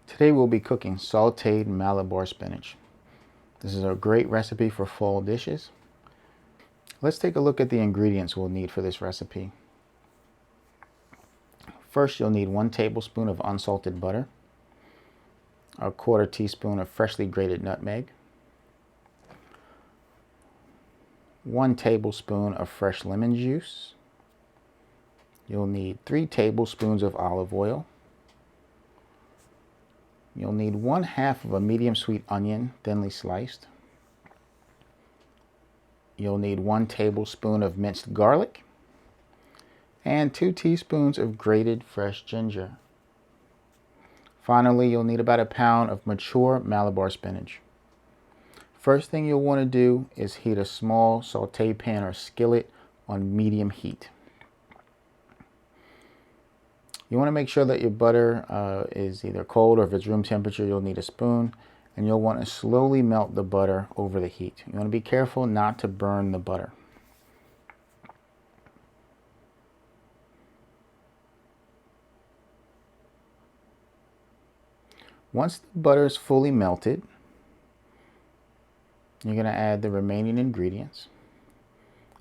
Today we'll be cooking sauteed Malabar spinach. This is a great recipe for fall dishes. Let's take a look at the ingredients we'll need for this recipe. First, you'll need 1 tablespoon of unsalted butter, a 1/4 teaspoon of freshly grated nutmeg, 1 tablespoon of fresh lemon juice. You'll need 3 tablespoons of olive oil. You'll need 1/2 of a medium sweet onion, thinly sliced. You'll need 1 tablespoon of minced garlic and 2 teaspoons of grated fresh ginger. Finally, you'll need about 1 pound of mature Malabar spinach. First thing you'll want to do is heat a small saute pan or skillet on medium heat. You want to make sure that your butter is either cold, or if it's room temperature, you'll need a spoon, and you'll want to slowly melt the butter over the heat. You want to be careful not to burn the butter. Once the butter is fully melted, you're going to add the remaining ingredients,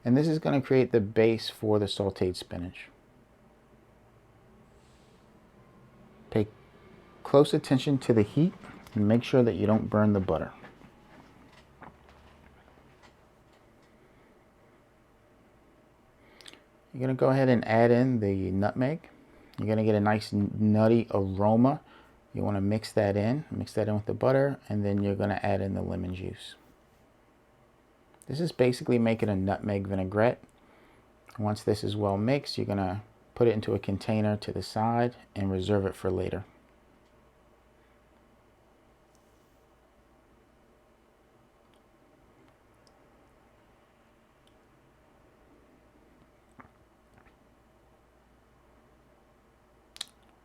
and this is going to create the base for the sauteed spinach. Pay close attention to the heat and make sure that you don't burn the butter. You're going to go ahead and add in the nutmeg. You're going to get a nice nutty aroma. You want to mix that in with the butter, and then you're going to add in the lemon juice. This is basically making a nutmeg vinaigrette. Once this is well mixed, you're going to put it into a container to the side and reserve it for later.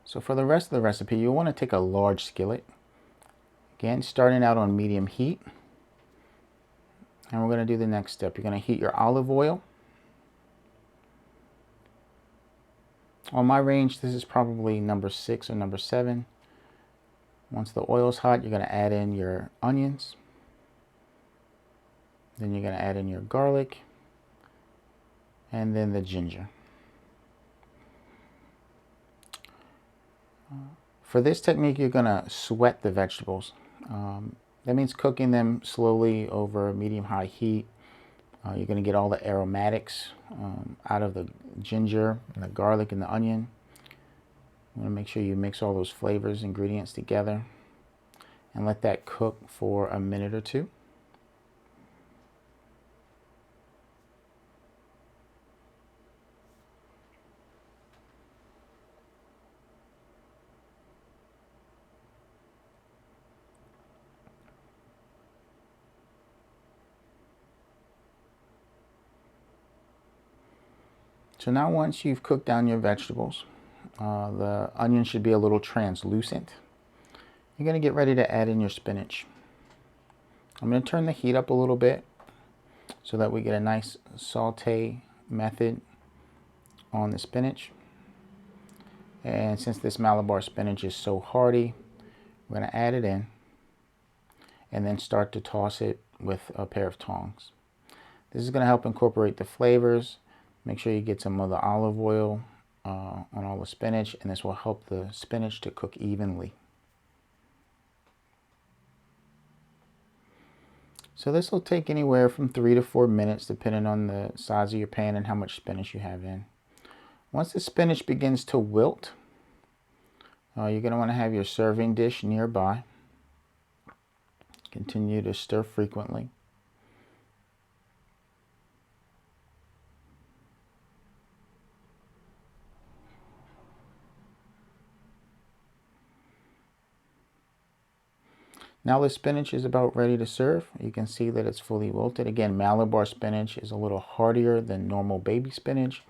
So for the rest of the recipe, you'll want to take a large skillet. Again, starting out on medium heat. And we're going to do the next step. You're going to heat your olive oil. On my range, this is probably number 6 or number 7. Once the oil's hot, you're going to add in your onions. Then you're going to add in your garlic. And then the ginger. For this technique, you're going to sweat the vegetables. That means cooking them slowly over medium-high heat. You're going to get all the aromatics out of the ginger and the garlic and the onion. You want to make sure you mix all those flavors, ingredients together, and let that cook for a minute or 2. So now once you've cooked down your vegetables, the onion should be a little translucent. You're going to get ready to add in your spinach. I'm going to turn the heat up a little bit so that we get a nice saute method on the spinach. And since this Malabar spinach is so hearty, we're going to add it in and then start to toss it with a pair of tongs. This is going to help incorporate the flavors. Make sure you get some of the olive oil on all the spinach, and this will help the spinach to cook evenly. So this will take anywhere from 3 to 4 minutes depending on the size of your pan and how much spinach you have in. Once the spinach begins to wilt, you're going to want to have your serving dish nearby. Continue to stir frequently. Now the spinach is about ready to serve. You can see that it's fully wilted. Again, Malabar spinach is a little heartier than normal baby spinach,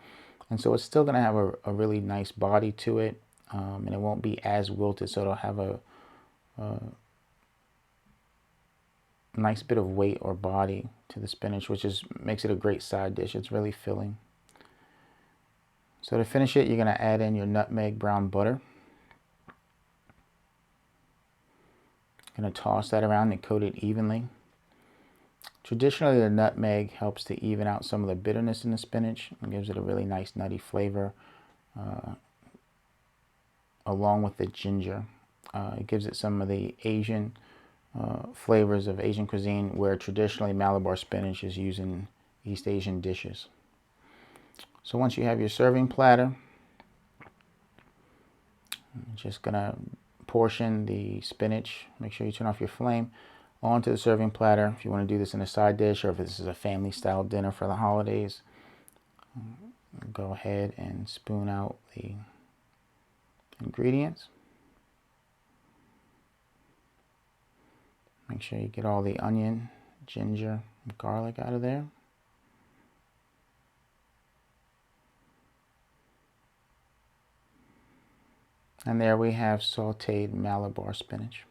and so it's still going to have a really nice body to it, and it won't be as wilted, so it'll have a nice bit of weight or body to the spinach, which makes it a great side dish. It's really filling. So to finish it, you're going to add in your nutmeg brown butter. Going to toss that around and coat it evenly. Traditionally, the nutmeg helps to even out some of the bitterness in the spinach and gives it a really nice nutty flavor, along with the ginger. It gives it some of the Asian flavors of Asian cuisine, where traditionally Malabar spinach is used in East Asian dishes. So once you have your serving platter, I'm just going to portion the spinach. Make sure you turn off your flame. Onto the serving platter. If you want to do this in a side dish, or if this is a family style dinner for the holidays, go ahead and spoon out the ingredients. Make sure you get all the onion, ginger, and garlic out of there. And there we have sauteed Malabar spinach.